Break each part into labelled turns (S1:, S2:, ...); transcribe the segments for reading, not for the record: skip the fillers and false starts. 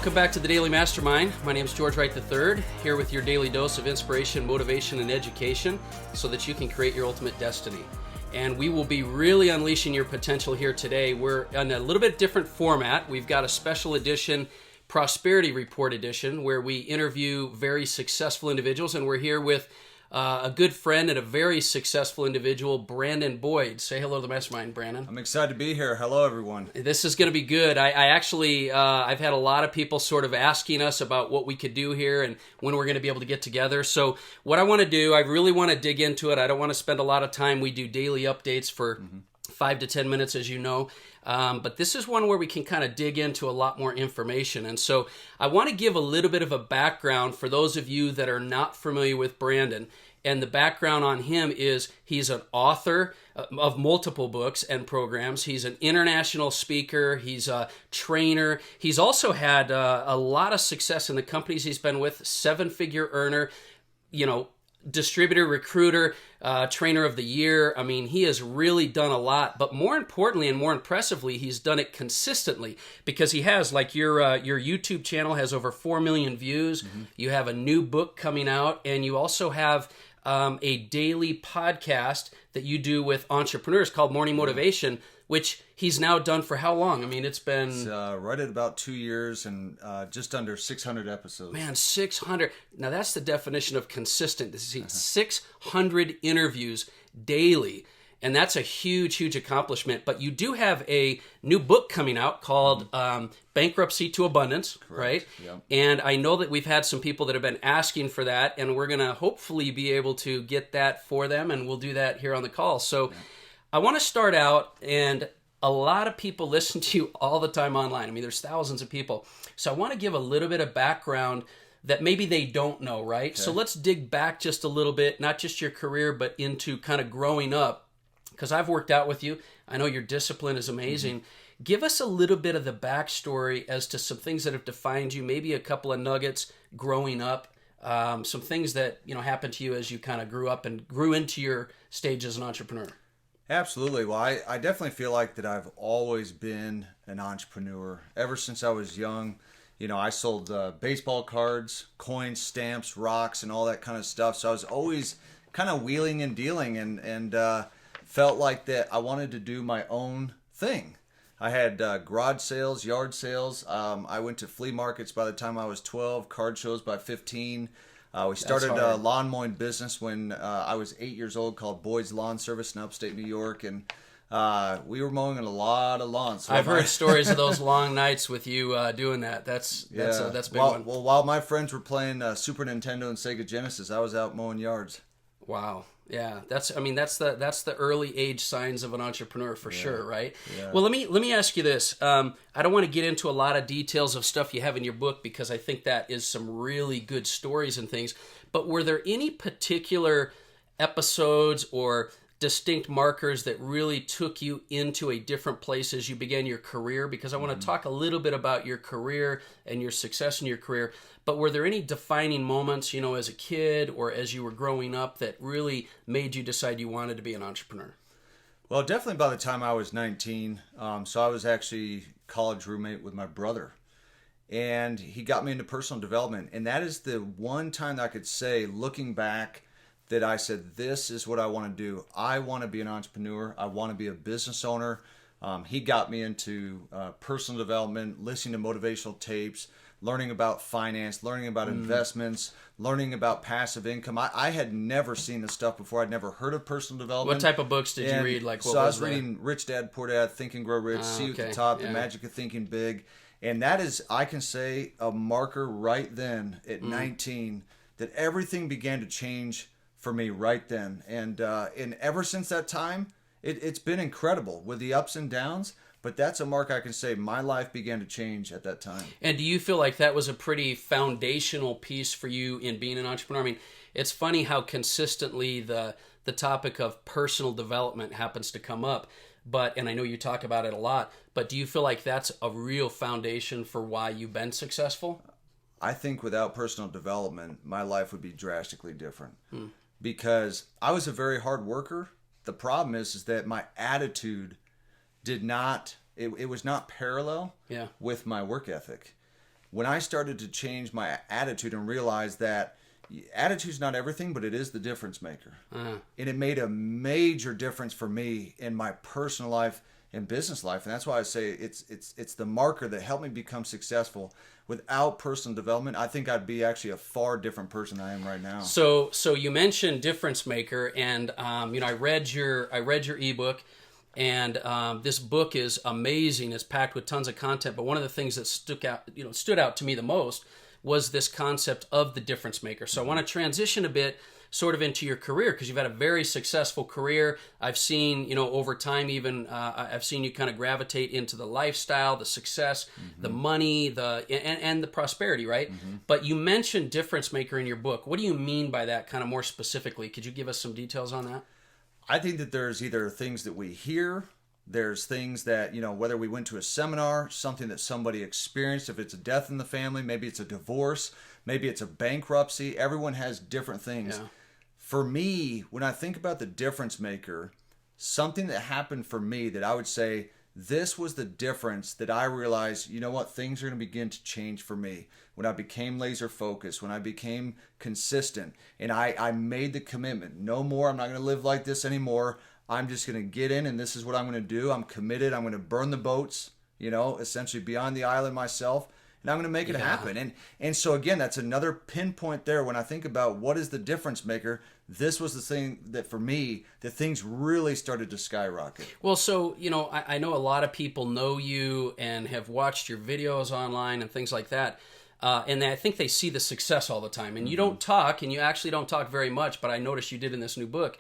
S1: Welcome back to the Daily Mastermind. My name is George Wright III, here with your daily dose of inspiration, motivation, and education so that you can create your ultimate destiny. And we will be really unleashing your potential here today. We're in a little bit different format. We've got a special edition, Prosperity Report edition, where we interview very successful individuals. And we're here with a good friend and a very successful individual, Brandon Boyd. Say hello to the Mastermind, Brandon.
S2: I'm excited to be here. Hello, everyone.
S1: This is going to be good. I've had a lot of people sort of asking us about what we could do here and when we're going to be able to get together. So what I want to do, I really want to dig into it. I don't want to spend a lot of time. We do daily updates for 5 to 10 minutes, as you know. But this is one where we can kind of dig into a lot more information. And so I want to give a little bit of a background for those of you that are not familiar with Brandon. And the background on him is he's an author of multiple books and programs. He's an international speaker. He's a trainer. He's also had a lot of success in the companies he's been with, 7-figure earner, distributor, recruiter, trainer of the year. I mean, he has really done a lot, but more importantly and more impressively, he's done it consistently because he has, like your YouTube channel has over 4 million views. You have a new book coming out, and you also have a daily podcast that you do with entrepreneurs called Morning Motivation, which he's now done for how long? I mean, it's
S2: right at about 2 years and just under 600 episodes.
S1: Man, 600. Now, that's the definition of consistency. 600 interviews daily. And that's a huge, huge accomplishment. But you do have a new book coming out called Bankruptcy to Abundance, right?
S2: Yep.
S1: And I know that we've had some people that have been asking for that, and we're going to hopefully be able to get that for them, and we'll do that here on the call. So I want to start out, and a lot of people listen to you all the time online. I mean, there's thousands of people. So I want to give a little bit of background that maybe they don't know, right? Okay. So let's dig back just a little bit, not just your career, but into kind of growing up. Because I've worked out with you. I know your discipline is amazing. Give us a little bit of the backstory as to some things that have defined you, maybe a couple of nuggets growing up, some things that happened to you as you kind of grew up and grew into your stage as an entrepreneur.
S2: Absolutely. Well, I definitely feel like that I've always been an entrepreneur. Ever since I was young, I sold baseball cards, coins, stamps, rocks, and all that kind of stuff. So I was always kind of wheeling and dealing and felt like that I wanted to do my own thing. I had garage sales, yard sales. I went to flea markets by the time I was 12, card shows by 15. We started a lawn mowing business when I was 8 years old called Boyd's Lawn Service in upstate New York. And we were mowing a lot of lawns. So
S1: I've heard stories of those long nights with you doing that. That's a big one.
S2: Well, while my friends were playing Super Nintendo and Sega Genesis, I was out mowing yards.
S1: Wow. Yeah, that's the early age signs of an entrepreneur for sure, right?
S2: Yeah.
S1: Well, let me ask you this. I don't want to get into a lot of details of stuff you have in your book because I think that is some really good stories and things. But were there any particular episodes or distinct markers that really took you into a different place as you began your career? Because I want to talk a little bit about your career and your success in your career. But were there any defining moments, as a kid or as you were growing up that really made you decide you wanted to be an entrepreneur?
S2: Well, definitely by the time I was 19. So I was actually college roommate with my brother. And he got me into personal development. And that is the one time that I could say, looking back, that I said, this is what I want to do. I want to be an entrepreneur. I want to be a business owner. He got me into personal development, listening to motivational tapes, learning about finance, learning about investments, learning about passive income. I had never seen this stuff before. I'd never heard of personal development.
S1: What type of books did you read?
S2: I was reading Rich Dad, Poor Dad, Think and Grow Rich, See You at the Top, The Magic of Thinking Big. And that is, I can say, a marker right then at 19 that everything began to change for me right then. And ever since that time, it's been incredible with the ups and downs. But that's a mark I can say my life began to change at that time.
S1: And do you feel like that was a pretty foundational piece for you in being an entrepreneur? I mean, it's funny how consistently the topic of personal development happens to come up. And I know you talk about it a lot, but do you feel like that's a real foundation for why you've been successful?
S2: I think without personal development, my life would be drastically different. Because I was a very hard worker. The problem is that my attitude did not, it was not parallel with my work ethic. when I started to change my attitude and realize that attitude's not everything, but it is the difference maker. And it made a major difference for me in my personal life and business life. And that's why I say it's the marker that helped me become successful. Without personal development, I think I'd be actually a far different person than I am right now.
S1: So you mentioned difference maker, and I read your ebook, and this book is amazing. It's packed with tons of content. But one of the things that stood out to me the most was this concept of the difference maker. So I want to transition a bit sort of into your career, because you've had a very successful career. I've seen, over time even, I've seen you kind of gravitate into the lifestyle, the success, the money, and the prosperity, right? But you mentioned difference maker in your book. What do you mean by that kind of more specifically? Could you give us some details on that?
S2: I think that there's either things that we hear, there's things that, whether we went to a seminar, something that somebody experienced, if it's a death in the family, maybe it's a divorce, maybe it's a bankruptcy. Everyone has different things.
S1: Yeah.
S2: For me, when I think about the difference maker, something that happened for me that I would say this was the difference that I realized, things are going to begin to change for me. When I became laser focused, when I became consistent, and I made the commitment, no more, I'm not going to live like this anymore. I'm just going to get in, and this is what I'm going to do. I'm committed. I'm going to burn the boats, essentially be on the island myself, and I'm going to make it happen. And so again, that's another pinpoint there. When I think about what is the difference maker, this was the thing that for me, that things really started to skyrocket.
S1: Well, so, I know a lot of people know you and have watched your videos online and things like that. And I think they see the success all the time. And you don't talk, and you actually don't talk very much, but I noticed you did in this new book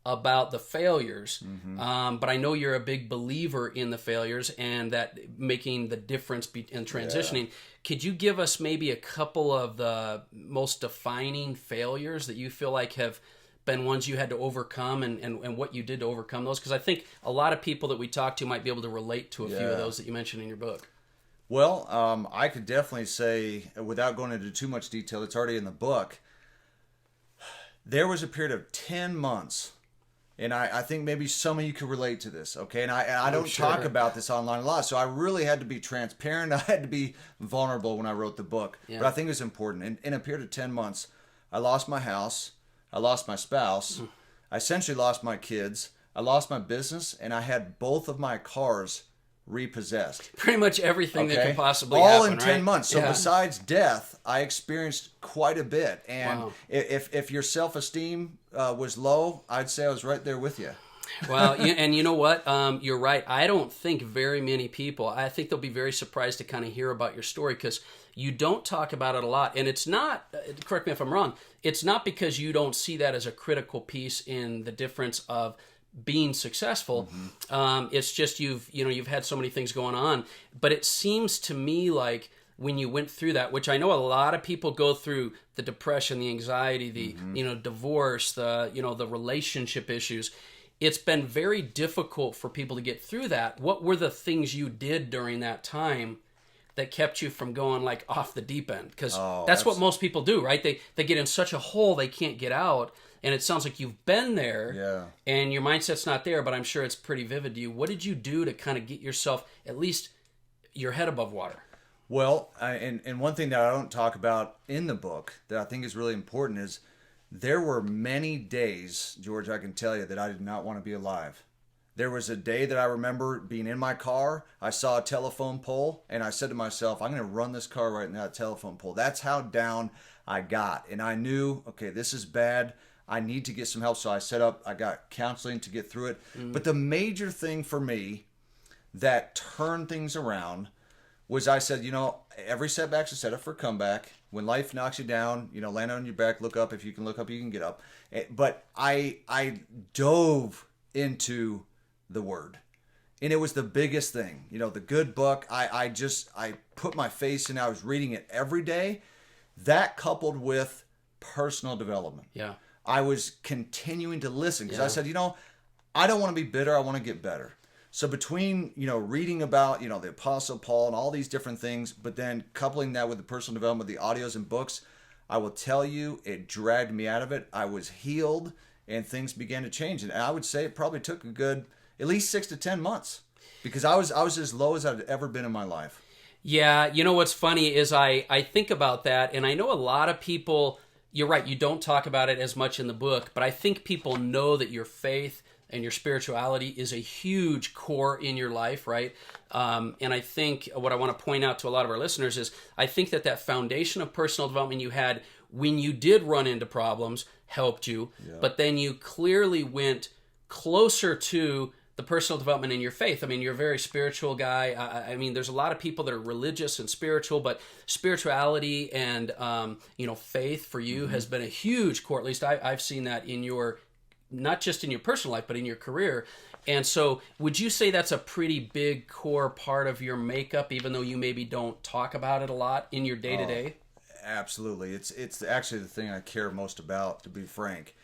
S1: about the failures. But I know you're a big believer in the failures and that making the difference in transitioning. Could you give us maybe a couple of the most defining failures that you feel like have been ones you had to overcome, and what you did to overcome those? Because I think a lot of people that we talk to might be able to relate to a few of those that you mentioned in your book.
S2: Well, I could definitely say, without going into too much detail, it's already in the book. There was a period of 10 months, and I think maybe some of you could relate to this, okay? And I don't talk about this online a lot, so I really had to be transparent. I had to be vulnerable when I wrote the book. But I think it's important. In a period of 10 months, I lost my house, I lost my spouse, I essentially lost my kids, I lost my business, and I had both of my cars repossessed.
S1: Pretty much everything that could possibly
S2: all
S1: happen,
S2: in 10
S1: right?
S2: months. So besides death, I experienced quite a bit. And if your self-esteem was low, I'd say I was right there with you.
S1: Well, and you know what? You're right. I don't think very many people, I think they'll be very surprised to kind of hear about your story, because you don't talk about it a lot. And it's not, correct me if I'm wrong, it's not because you don't see that as a critical piece in the difference of being successful. It's just you've had so many things going on. But it seems to me like when you went through that, which I know a lot of people go through, the depression, the anxiety, the divorce, the relationship issues, it's been very difficult for people to get through that. What were the things you did during that time that kept you from going like off the deep end? Because that's what most people do, right? They get in such a hole they can't get out. And it sounds like you've been there, and your mindset's not there, but I'm sure it's pretty vivid to you. What did you do to kind of get yourself, at least your head above water?
S2: Well, and one thing that I don't talk about in the book that I think is really important is there were many days, George, I can tell you, that I did not want to be alive. There was a day that I remember being in my car, I saw a telephone pole, and I said to myself, I'm going to run this car right into that telephone pole. That's how down I got. And I knew, okay, this is bad. I need to get some help. So I got counseling to get through it. But the major thing for me that turned things around was I said, every setback's a setup for a comeback. When life knocks you down, land on your back, look up. If you can look up, you can get up. But I dove into the Word. And it was the biggest thing. The good book, I put my face in. I was reading it every day. That coupled with personal development.
S1: Yeah.
S2: I was continuing to listen because I said, I don't want to be bitter. I want to get better. So between, reading about, the Apostle Paul and all these different things, but then coupling that with the personal development, the audios and books, I will tell you, it dragged me out of it. I was healed and things began to change. And I would say it probably took a good, at least 6 to 10 months because I was as low as I'd ever been in my life.
S1: Yeah, you know what's funny is I think about that, and I know a lot of people, you're right, you don't talk about it as much in the book, but I think people know that your faith and your spirituality is a huge core in your life, right? And I think what I want to point out to a lot of our listeners is I think that that foundation of personal development you had when you did run into problems helped you, but then you clearly went closer to the personal development in your faith. I mean, you're a very spiritual guy. I mean, there's a lot of people that are religious and spiritual, but spirituality and, faith for you has been a huge core. At least I've seen that in your, not just in your personal life, but in your career. And so would you say that's a pretty big core part of your makeup, even though you maybe don't talk about it a lot in your day-to-day?
S2: Absolutely. It's actually the thing I care most about, to be frank.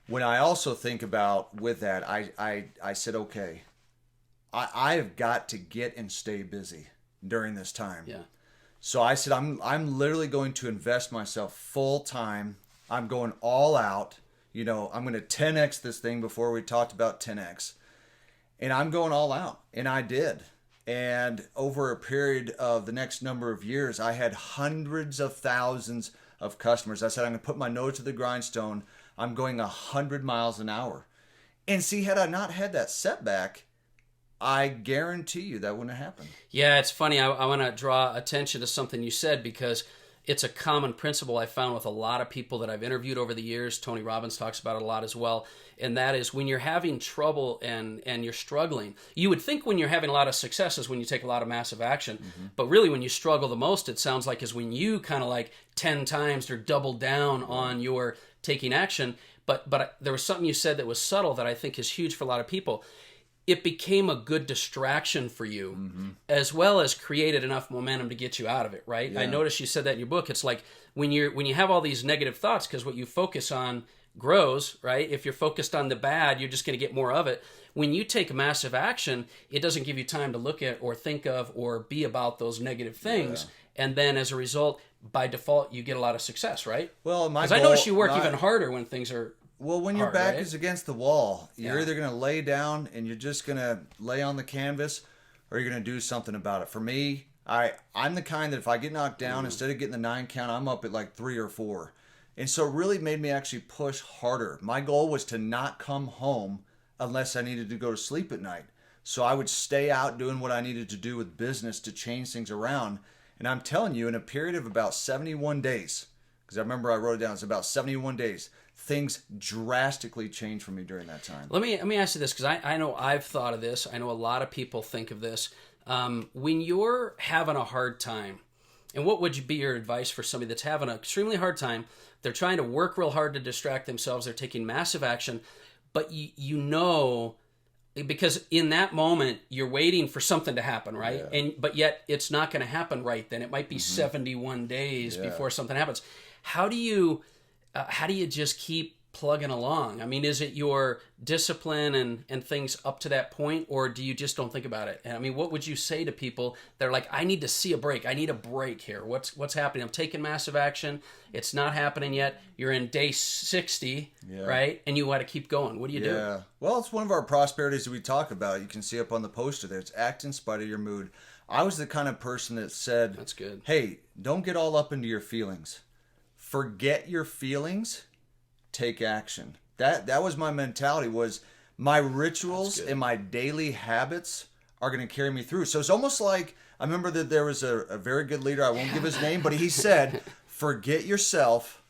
S2: When I also think about with that, I said, okay, I've got to get and stay busy during this time.
S1: Yeah.
S2: So I said, I'm literally going to invest myself full time. I'm going all out. I'm going to 10X this thing before we talked about 10X. And I'm going all out. And I did. And over a period of the next number of years, I had hundreds of thousands of customers. I said, I'm going to put my nose to the grindstone. I'm going 100 miles an hour. And see, had I not had that setback, I guarantee you that wouldn't have happened.
S1: Yeah, it's funny. I want to draw attention to something you said because it's a common principle I found with a lot of people that I've interviewed over the years. Tony Robbins talks about it a lot as well. And that is when you're having trouble and you're struggling, you would think when you're having a lot of success is when you take a lot of massive action. Mm-hmm. But really when you struggle the most, it sounds like is when you kind of like 10 times or double down on your taking action. But there was something you said that was subtle that I think is huge for a lot of people. It became a good distraction for you, as well as created enough momentum to get you out of it, right? Yeah. I noticed you said that in your book. It's like when you have all these negative thoughts, because what you focus on grows, right? If you're focused on the bad, you're just going to get more of it. When you take massive action, it doesn't give you time to look at or think of or be about those negative things. Yeah. And then as a result, by default, you get a lot of success, right?
S2: Well,
S1: because I notice you work even harder when things are
S2: Well, when your back is against the wall, you're either going to lay down and you're just going to lay on the canvas, or you're going to do something about it. For me, I'm the kind that if I get knocked down, instead of getting the 9 count, I'm up at like 3 or 4. And so it really made me actually push harder. My goal was to not come home unless I needed to go to sleep at night. So I would stay out doing what I needed to do with business to change things around. And I'm telling you, in a period of about 71 days, because I remember I wrote it down, it's about 71 days, things drastically changed for me during that time.
S1: Let me ask you this, because I know I've thought of this. I know a lot of people think of this. When you're having a hard time, and what would be your advice for somebody that's having an extremely hard time? They're trying to work real hard to distract themselves. They're taking massive action, but because in that moment you're waiting for something to happen, right? Yeah. But yet it's not going to happen right then. It might be 71 days before something happens. How do you just keep plugging along? I mean, is it your discipline and things up to that point, or do you just don't think about it? And I mean, what would you say to people that are like, I need to see a break. I need a break here. What's happening? I'm taking massive action. It's not happening yet. You're in day 60, right? And you want to keep going. What do you do?
S2: Yeah. Well, it's one of our prosperities that we talk about. You can see up on the poster there. It's act in spite of your mood. I was the kind of person that said,
S1: that's good.
S2: Hey, don't get all up into your feelings. Forget your feelings. Take action. That was my mentality, was my rituals and my daily habits are going to carry me through. So it's almost like, I remember that there was a very good leader, I won't give his name, but he said, forget yourself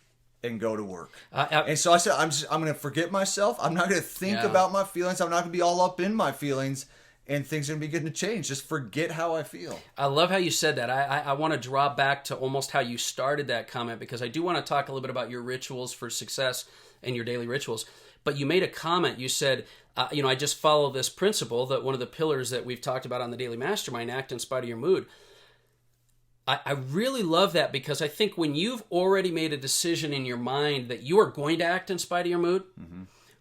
S2: and go to work. And so I said, I'm going to forget myself. I'm not going to think about my feelings. I'm not going to be all up in my feelings. And things are going to be getting to change. Just forget how I feel.
S1: I love how you said that. I want to draw back to almost how you started that comment, because I do want to talk a little bit about your rituals for success and your daily rituals. But you made a comment. You said, I just follow this principle, that one of the pillars that we've talked about on the Daily Mastermind, act in spite of your mood. I really love that, because I think when you've already made a decision in your mind that you are going to act in spite of your mood,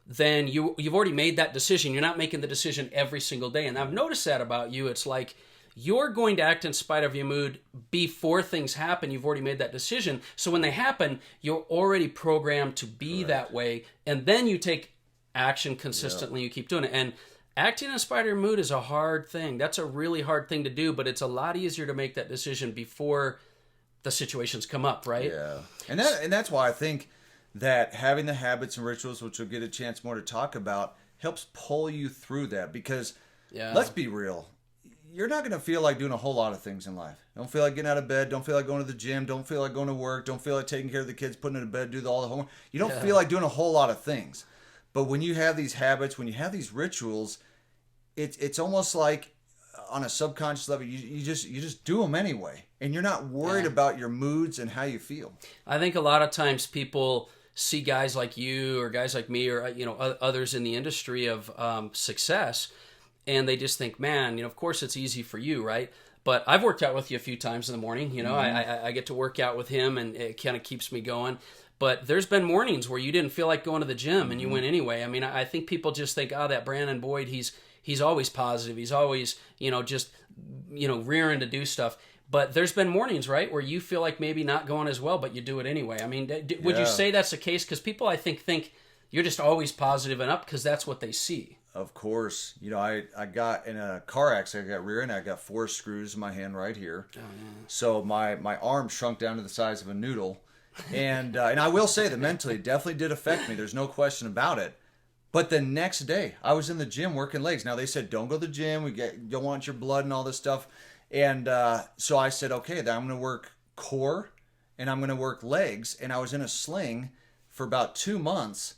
S1: then you've already made that decision. You're not making the decision every single day. And I've noticed that about you. It's like you're going to act in spite of your mood before things happen. You've already made that decision. So when they happen, you're already programmed to be that way. And then you take action consistently. You keep doing it. And Acting in spite of your mood is a hard thing. That's a really hard thing to do, but it's a lot easier to make that decision before the situations come up, right?
S2: Yeah. And that's why I think that having the habits and rituals, which we'll get a chance more to talk about, helps pull you through that. Because let's be real, you're not going to feel like doing a whole lot of things in life. Don't feel like getting out of bed. Don't feel like going to the gym. Don't feel like going to work. Don't feel like taking care of the kids, putting them to bed, all the homework. You don't feel like doing a whole lot of things. But when you have these habits, when you have these rituals, it's almost like on a subconscious level, you just do them anyway, and you're not worried about your moods and how you feel. I
S1: think a lot of times people see guys like you or guys like me or others in the industry of success, and they just think, man, of course it's easy for you, right? But I've worked out with you a few times in the morning. I get to work out with him, and it kind of keeps me going. But there's been mornings where you didn't feel like going to the gym, and you went anyway. I mean, I think people just think, that Brandon Boyd, he's always positive. He's always, just rearing to do stuff. But there's been mornings, right, where you feel like maybe not going as well, but you do it anyway. I mean, would you say that's the case? Because people, I think you're just always positive and up because that's what they see.
S2: Of course. I got in a car accident. I got rear-ended. I got 4 screws in my hand right here. Oh, yeah. So my arm shrunk down to the size of a noodle. And I will say that mentally it definitely did affect me. There's no question about it. But the next day, I was in the gym working legs. Now, they said, don't go to the gym. Don't want your blood and all this stuff. And so I said, okay, then I'm going to work core and I'm going to work legs. And I was in a sling for about 2 months.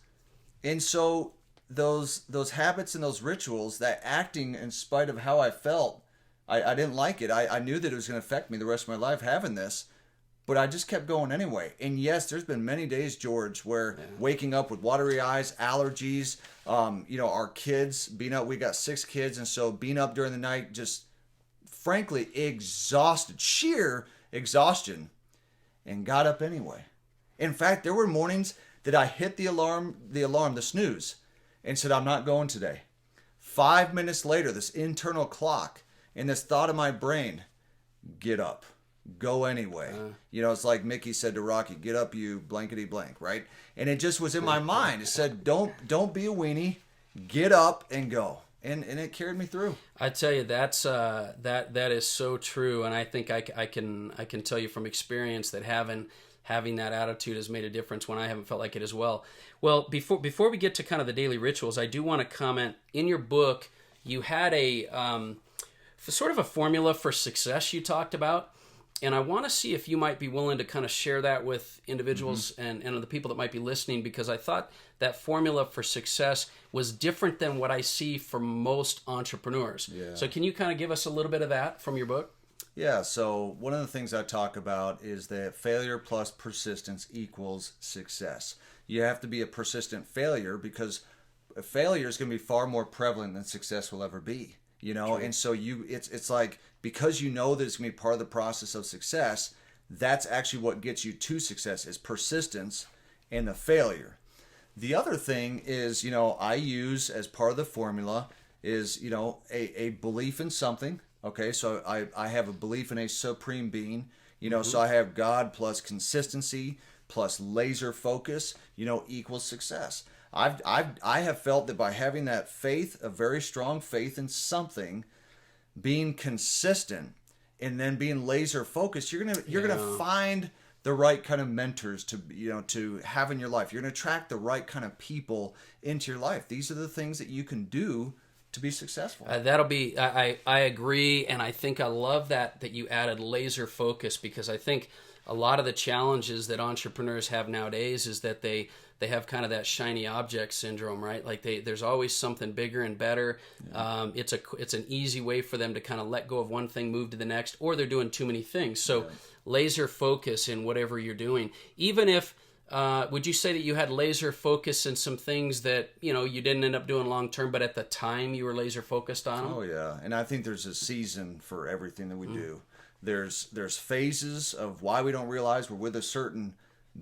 S2: And so those habits and those rituals, that acting in spite of how I felt, I didn't like it. I knew that it was going to affect me the rest of my life having this. But I just kept going anyway. And yes, there's been many days, George, where waking up with watery eyes, allergies, our kids being up. We got 6 kids. And so being up during the night, just frankly exhausted, sheer exhaustion, and got up anyway. In fact, there were mornings that I hit the snooze, and said, I'm not going today. 5 minutes later, this internal clock and this thought in my brain, get up. Go anyway. It's like Mickey said to Rocky, get up, you blankety blank, right? And it just was in my mind. It said, don't be a weenie, get up and go. And it carried me through.
S1: I tell you, that's that is so true. And I think I can tell you from experience that having that attitude has made a difference when I haven't felt like it as well. Well, before we get to kind of the daily rituals, I do want to comment, in your book, you had a sort of a formula for success you talked about. And I want to see if you might be willing to kind of share that with individuals and the people that might be listening, because I thought that formula for success was different than what I see for most entrepreneurs. Yeah. So can you kind of give us a little bit of that from your book?
S2: Yeah, so one of the things I talk about is that failure plus persistence equals success. You have to be a persistent failure because a failure is going to be far more prevalent than success will ever be. True. And so it's like, because you know that it's going to be part of the process of success, that's actually what gets you to success, is persistence and the failure. The other thing is, I use as part of the formula is, a belief in something. Okay, so I have a belief in a supreme being, so I have God plus consistency plus laser focus, equals success. I have felt that by having that faith, a very strong faith in something, being consistent, and then being laser focused, you're gonna find the right kind of mentors to have in your life. You're gonna attract the right kind of people into your life. These are the things that you can do to be successful.
S1: That'll be. I agree, and I think I love that you added laser focus, because I think a lot of the challenges that entrepreneurs have nowadays is that they have kind of that shiny object syndrome, right? Like there's always something bigger and better. Yeah. It's an easy way for them to kind of let go of one thing, move to the next, or they're doing too many things. So laser focus in whatever you're doing. Even if, would you say that you had laser focus in some things that, you didn't end up doing long term, but at the time you were laser focused on them?
S2: Oh yeah. And I think there's a season for everything that we do. There's phases of why we don't realize we're with a certain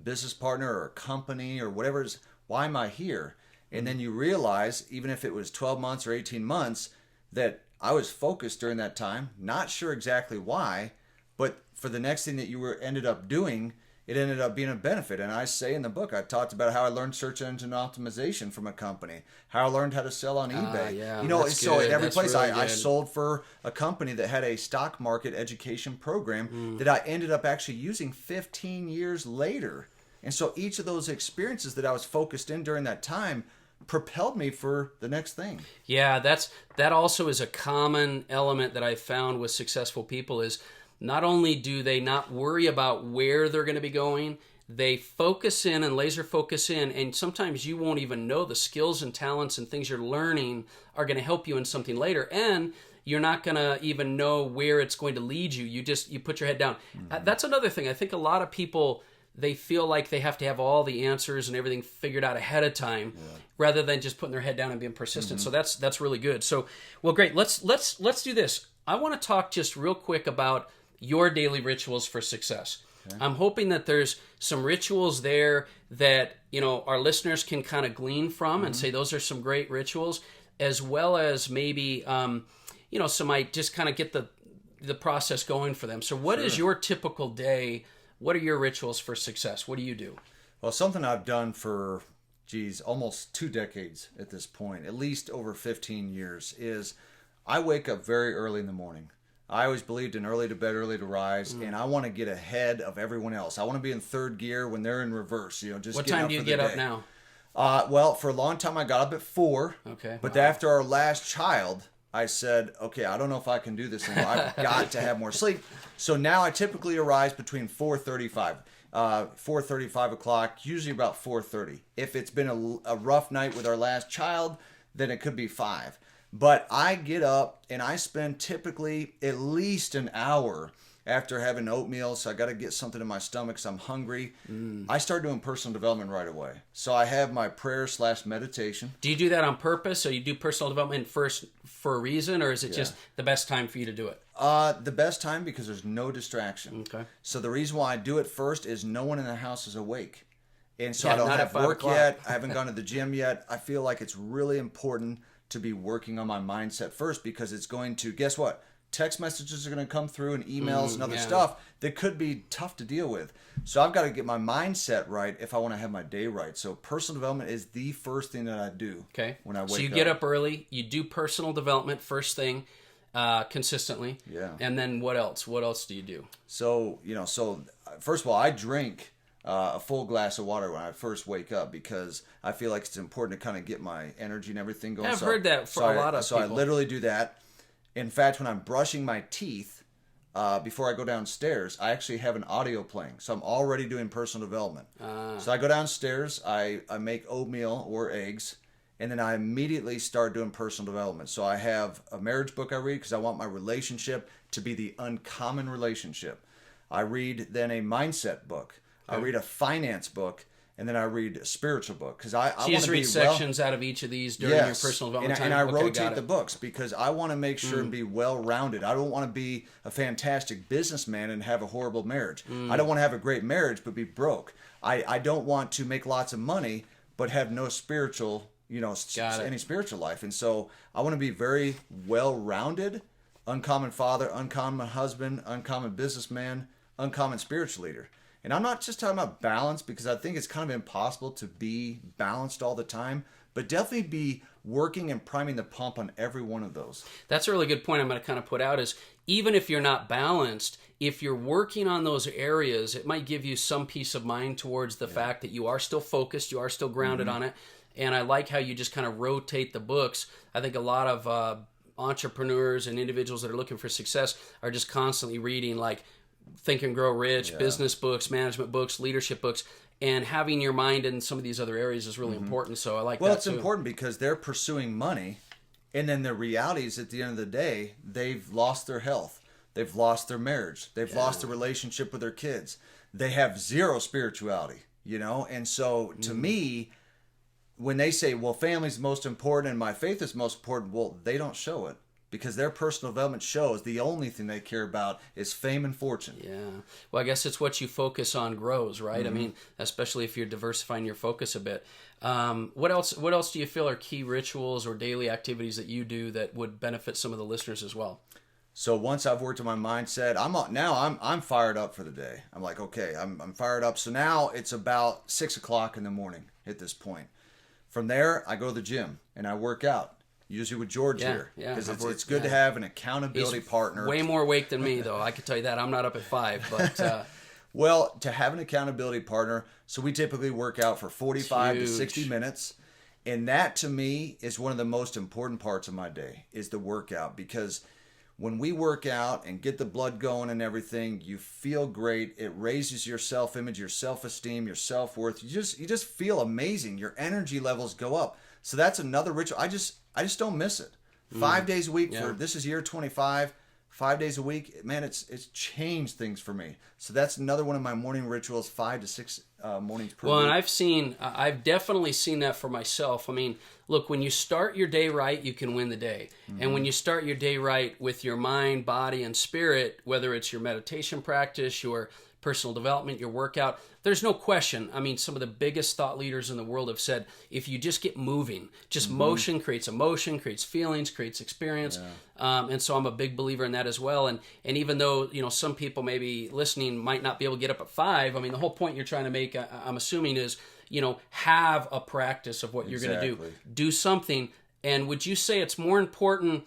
S2: business partner or company or whatever. Why am I here? And then you realize, even if it was 12 months or 18 months, that I was focused during that time, not sure exactly why, but for the next thing that you ended up doing, it ended up being a benefit. And I say in the book, I talked about how I learned search engine optimization from a company, how I learned how to sell on eBay.
S1: Yeah,
S2: you know,
S1: that's
S2: so
S1: good.
S2: at every
S1: That's
S2: place
S1: really
S2: I
S1: good.
S2: sold for a company that had a stock market education program that I ended up actually using 15 years later. And so each of those experiences that I was focused in during that time propelled me for the next thing.
S1: Yeah, that also is a common element that I found with successful people is not only do they not worry about where they're going to be going, they focus in and laser focus in, and sometimes you won't even know the skills and talents and things you're learning are going to help you in something later, and you're not going to even know where it's going to lead you. You put your head down. That's another thing. I think a lot of people, they feel like they have to have all the answers and everything figured out ahead of time, rather than just putting their head down and being persistent. So that's really good. So, well, great. Let's do this. I want to talk just real quick about your daily rituals for success. Okay. I'm hoping that there's some rituals there that, you know, our listeners can kind of glean from and say those are some great rituals, as well as maybe, you know, some might just kind of get the process going for them. So what is your typical day? What are your rituals for success? What do you do?
S2: Well, something I've done for, almost 2 decades at this point, at least over 15 years, is I wake up very early in the morning. I always believed in early to bed, early to rise, and I want to get ahead of everyone else. I want to be in third gear when they're in reverse. You know, just
S1: what
S2: getting
S1: time
S2: up
S1: do you
S2: for the
S1: get
S2: day.
S1: up now?
S2: Well, for a long time I got up at 4.
S1: Okay.
S2: But after our last child, I said, okay, I don't know if I can do this anymore. I've got to have more sleep. So now I typically arise between 4:35, 5 o'clock, usually about 4:30. If it's been a rough night with our last child, then it could be 5. But I get up and I spend typically at least an hour after having oatmeal, so I got to get something in my stomach because I'm hungry. I start doing personal development right away. So I have my prayer/meditation.
S1: Do you do that on purpose? So you do personal development first for a reason, or is it just the best time for you to do it?
S2: The best time because there's no distraction.
S1: Okay.
S2: So the reason why I do it first is no one in the house is awake. And so
S1: Yeah,
S2: I don't
S1: not
S2: have
S1: at 5
S2: work
S1: o'clock.
S2: yet. I haven't gone to the gym yet. I feel like it's really important to be working on my mindset first because it's going to, guess what? Text messages are going to come through and emails and other stuff that could be tough to deal with. So I've got to get my mindset right if I want to have my day right. So personal development is the first thing that I do when I wake up.
S1: So you get up early, you do personal development first thing consistently.
S2: Yeah.
S1: And then what else? What else do you do?
S2: So, first of all, I drink a full glass of water when I first wake up because I feel like it's important to kind of get my energy and everything going.
S1: I've heard that for a lot of people.
S2: So I literally do that. In fact, when I'm brushing my teeth, before I go downstairs, I actually have an audio playing. So I'm already doing personal development. So I go downstairs, I make oatmeal or eggs, and then I immediately start doing personal development. So I have a marriage book I read because I want my relationship to be the uncommon relationship. I read then a mindset book. I read a finance book. And then I read a spiritual book because I want to
S1: just
S2: be
S1: read sections out of each of these during your personal development time.
S2: And I
S1: Okay,
S2: rotate the books because I want to make sure and be well-rounded. I don't want to be a fantastic businessman and have a horrible marriage. I don't want to have a great marriage but be broke. I don't want to make lots of money but have no spiritual, any spiritual life. And so I want to be very well-rounded, uncommon father, uncommon husband, uncommon businessman, uncommon spiritual leader. And I'm not just talking about balance because I think it's kind of impossible to be balanced all the time, but definitely be working and priming the pump on every one of those.
S1: That's a really good point I'm going to kind of put out is even if you're not balanced, if you're working on those areas, it might give you some peace of mind towards the fact that you are still focused, you are still grounded on it. And I like how you just kind of rotate the books. I think a lot of entrepreneurs and individuals that are looking for success are just constantly reading like Think and Grow Rich, business books, management books, leadership books, and having your mind in some of these other areas is really important. So I like that too.
S2: Well, it's important because they're pursuing money, and then the reality is at the end of the day, they've lost their health. They've lost their marriage. They've lost their relationship with their kids. They have zero spirituality, And so to me, when they say, well, family's most important and my faith is most important, well, they don't show it. Because their personal development shows the only thing they care about is fame and fortune.
S1: Yeah. Well, I guess it's what you focus on grows, right? I mean, especially if you're diversifying your focus a bit. What else do you feel are key rituals or daily activities that you do that would benefit some of the listeners as well?
S2: So once I've worked on my mindset, I'm fired up for the day. I'm like, okay, I'm fired up. So now it's about 6 o'clock in the morning at this point. From there, I go to the gym and I work out. Usually with George here, because it's good to have an accountability partner.
S1: Way more awake than me, though. I can tell you that. I'm not up at 5, but
S2: well, to have an accountability partner, so we typically work out for 45 to 60 minutes. And that, to me, is one of the most important parts of my day, is the workout. Because when we work out and get the blood going and everything, you feel great. It raises your self-image, your self-esteem, your self-worth. You just feel amazing. Your energy levels go up. So that's another ritual. I just don't miss it. 5 days a week this is year 25. 5 days a week, man, it's changed things for me. So that's another one of my morning rituals, 5 to 6 mornings per week.
S1: Well, and I've definitely seen that for myself. I mean, look, when you start your day right, you can win the day. Mm-hmm. And when you start your day right with your mind, body, and spirit, whether it's your meditation practice, your personal development, your workout, there's no question. I mean, some of the biggest thought leaders in the world have said, if you just get moving, just motion creates emotion, creates feelings, creates experience. Yeah. And so I'm a big believer in that as well. And even though, some people maybe listening might not be able to get up at 5, I mean, the whole point you're trying to make, I'm assuming is, have a practice of what you're going to do. Do something. And would you say it's more important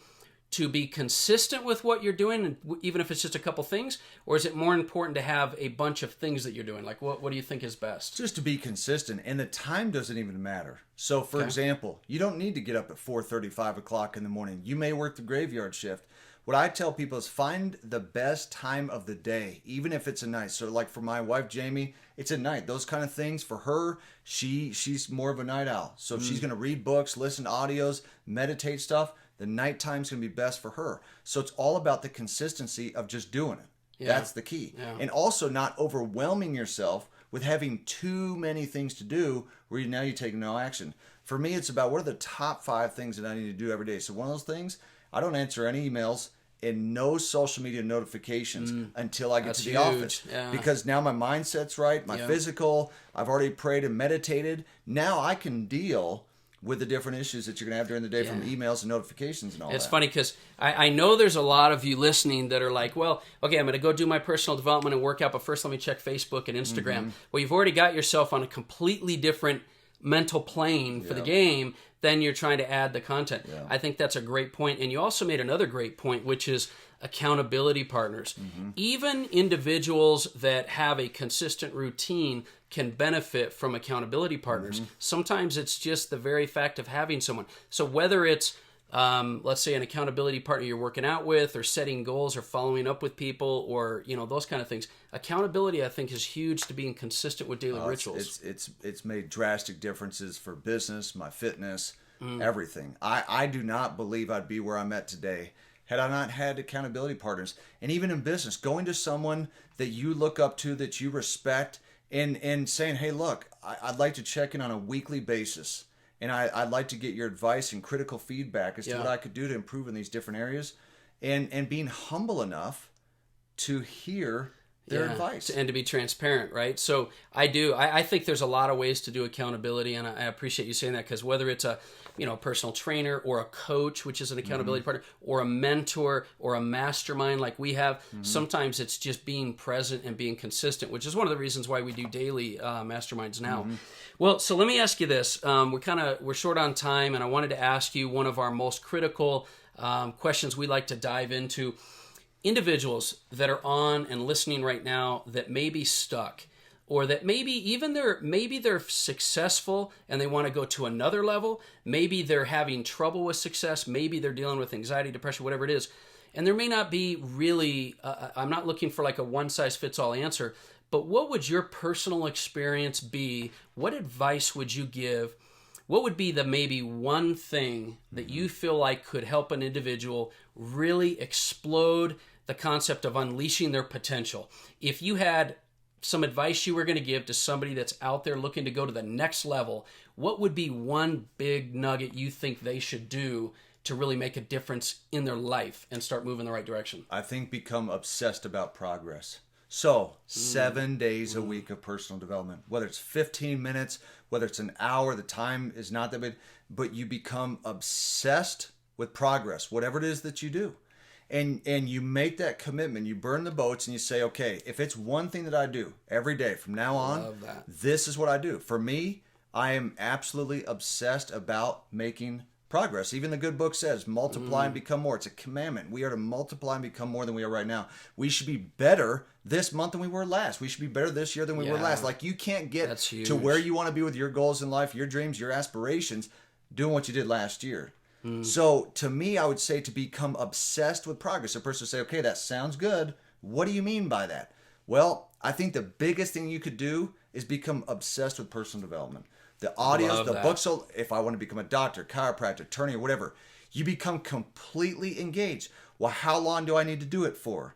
S1: to be consistent with what you're doing, even if it's just a couple things? Or is it more important to have a bunch of things that you're doing? Like, what do you think is best?
S2: Just to be consistent, and the time doesn't even matter. So, for example, you don't need to get up at 4:30, 5 o'clock in the morning. You may work the graveyard shift. What I tell people is find the best time of the day, even if it's a night. So, like for my wife, Jamie, it's at night. Those kind of things, for her, she's more of a night owl. So she's going to read books, listen to audios, meditate stuff. The nighttime's going to be best for her. So it's all about the consistency of just doing it. Yeah. That's the key. Yeah. And also not overwhelming yourself with having too many things to do where now you take no action. For me, it's about what are the top 5 things that I need to do every day. So one of those things, I don't answer any emails and no social media notifications until I get to the office. Yeah. Because now my mindset's right, my physical, I've already prayed and meditated. Now I can deal with the different issues that you're going to have during the day from emails and notifications and all that.
S1: It's funny because I know there's a lot of you listening that are like, well, okay, I'm going to go do my personal development and work out, but first let me check Facebook and Instagram. Mm-hmm. Well, you've already got yourself on a completely different mental plane for the game, then you're trying to add the content. Yeah. I think that's a great point. And you also made another great point, which is accountability partners. Mm-hmm. Even individuals that have a consistent routine can benefit from accountability partners. Mm-hmm. Sometimes it's just the very fact of having someone. So whether it's, let's say, an accountability partner you're working out with, or setting goals, or following up with people, or those kind of things, accountability, I think, is huge to being consistent with daily rituals.
S2: It's made drastic differences for business, my fitness, everything. I do not believe I'd be where I'm at today had I not had accountability partners. And even in business, going to someone that you look up to, that you respect, and saying, hey, look, I'd like to check in on a weekly basis, and I'd like to get your advice and critical feedback as to what I could do to improve in these different areas, and being humble enough to hear their advice.
S1: And to be transparent, right? So I think there's a lot of ways to do accountability, and I appreciate you saying that, because whether it's a personal trainer, or a coach, which is an accountability partner, or a mentor, or a mastermind like we have, sometimes it's just being present and being consistent, which is one of the reasons why we do daily masterminds now. Well, so let me ask you this. We're short on time, and I wanted to ask you one of our most critical questions we like to dive into. Individuals that are on and listening right now that may be stuck, or that maybe they're successful and they want to go to another level. Maybe they're having trouble with success. Maybe they're dealing with anxiety, depression, whatever it is. And there may not be really, I'm not looking for like a one-size-fits-all answer, but what would your personal experience be? What advice would you give? What would be the maybe one thing that you feel like could help an individual really explode the concept of unleashing their potential? If you had some advice you were going to give to somebody that's out there looking to go to the next level, what would be one big nugget you think they should do to really make a difference in their life and start moving in the right direction?
S2: I think become obsessed about progress. So 7 days a week of personal development, whether it's 15 minutes, whether it's an hour, the time is not that big, but you become obsessed with progress, whatever it is that you do. And you make that commitment. You burn the boats and you say, okay, if it's one thing that I do every day from now on, this is what I do. For me, I am absolutely obsessed about making progress. Even the good book says, multiply and become more. It's a commandment. We are to multiply and become more than we are right now. We should be better this month than we were last. We should be better this year than we were last. Like, you can't get to where you want to be with your goals in life, your dreams, your aspirations, doing what you did last year. So to me, I would say to become obsessed with progress. A person would say, okay, that sounds good. What do you mean by that? Well, I think the biggest thing you could do is become obsessed with personal development. The audios, the books, so if I want to become a doctor, chiropractor, attorney, or whatever, you become completely engaged. Well, how long do I need to do it for?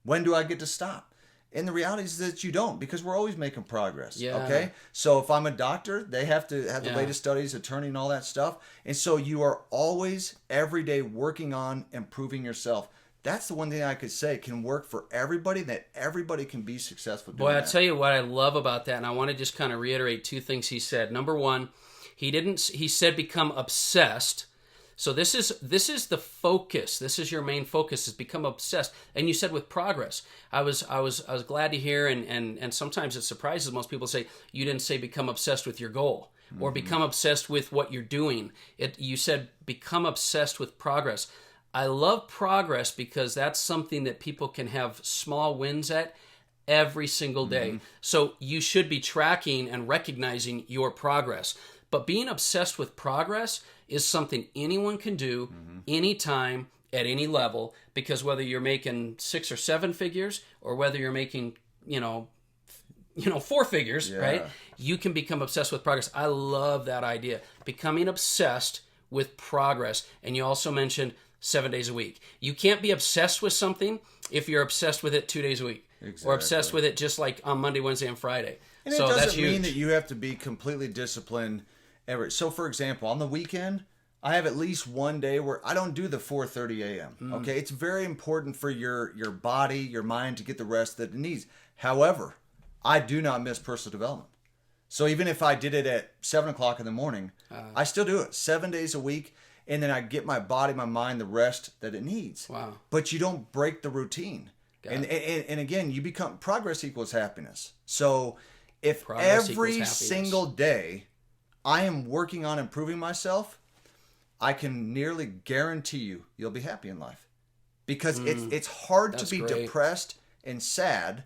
S2: When do I get to stop? And the reality is that you don't, because we're always making progress. Okay? So if I'm a doctor, they have to have the latest studies, attorney, and all that stuff. And so you are always, every day, working on improving yourself. That's the one thing I could say can work for everybody, that everybody can be successful doing that.
S1: Boy, I tell you what I love about that, and I want to just kind of reiterate two things he said. Number one, he said become obsessed. So this is the focus. This is your main focus, is become obsessed. And you said with progress. I was glad to hear, and sometimes it surprises most people, say you didn't say become obsessed with your goal or become obsessed with what you're doing. You said become obsessed with progress. I love progress because that's something that people can have small wins at every single day. So you should be tracking and recognizing your progress. But being obsessed with progress is something anyone can do anytime at any level, because whether you're making 6 or 7 figures or whether you're making, 4 figures, right? You can become obsessed with progress. I love that idea. Becoming obsessed with progress. And you also mentioned 7 days a week. You can't be obsessed with something if you're obsessed with it 2 days a week. Or obsessed with it just like on Monday, Wednesday, and Friday.
S2: And so it doesn't mean that you have to be completely disciplined. So for example, on the weekend, I have at least one day where I don't do the 4:30 a.m. Okay, it's very important for your body, your mind to get the rest that it needs. However, I do not miss personal development. So even if I did it at 7 o'clock in the morning, I still do it 7 days a week. And then I get my body, my mind, the rest that it needs.
S1: Wow.
S2: But you don't break the routine. And again, you become, progress equals happiness. So if every single day I am working on improving myself, I can nearly guarantee you'll be happy in life. Because it's hard to be depressed and sad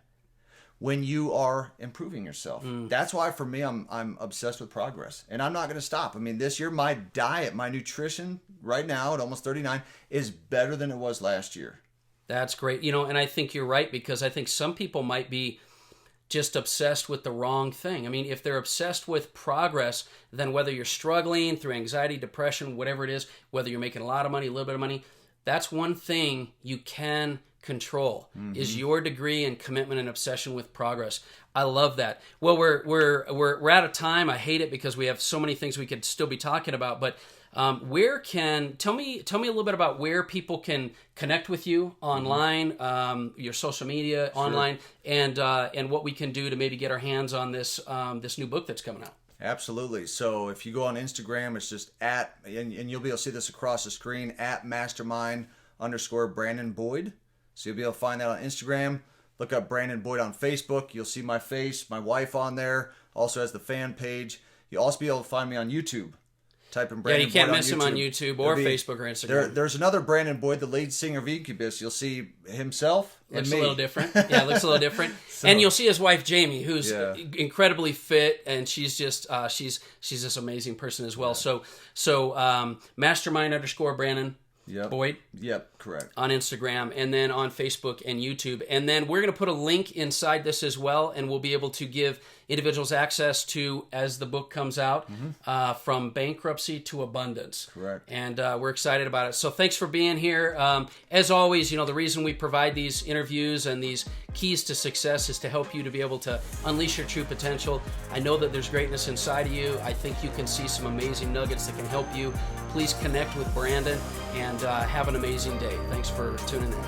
S2: when you are improving yourself. That's why for me, I'm obsessed with progress. And I'm not going to stop. I mean, this year, my diet, my nutrition right now at almost 39 is better than it was last year.
S1: That's great. And I think you're right, because I think some people might be just obsessed with the wrong thing. I mean, if they're obsessed with progress, then whether you're struggling through anxiety, depression, whatever it is, whether you're making a lot of money, a little bit of money, that's one thing you can control is your degree and commitment and obsession with progress. I love that. Well, we're out of time. I hate it because we have so many things we could still be talking about. But tell me a little bit about where people can connect with you online, your social media online, and what we can do to maybe get our hands on this new book that's coming out.
S2: Absolutely. So if you go on Instagram, it's just and you'll be able to see this across the screen, @mastermind_Brandon Boyd. So you'll be able to find that on Instagram. Look up Brandon Boyd on Facebook. You'll see my face, my wife on there. Also has the fan page. You'll also be able to find me on YouTube. Type in Brandon Boyd.
S1: Yeah, you can't miss him on YouTube or Facebook or Instagram.
S2: There's another Brandon Boyd, the lead singer of Incubus. You'll see himself and
S1: looks
S2: me.
S1: A little different. Yeah, looks a little different. And you'll see his wife Jamie, who's incredibly fit, and she's just she's this amazing person as well. So Mastermind_Brandon. Boyd.
S2: Yep, correct.
S1: On Instagram, and then on Facebook and YouTube. And then we're going to put a link inside this as well, and we'll be able to give individuals access to, as the book comes out, From Bankruptcy to Abundance.
S2: Correct.
S1: And we're excited about it. So thanks for being here. As always, the reason we provide these interviews and these keys to success is to help you to be able to unleash your true potential. I know that there's greatness inside of you. I think you can see some amazing nuggets that can help you. Please connect with Brandon and have an amazing day. Thanks for tuning in.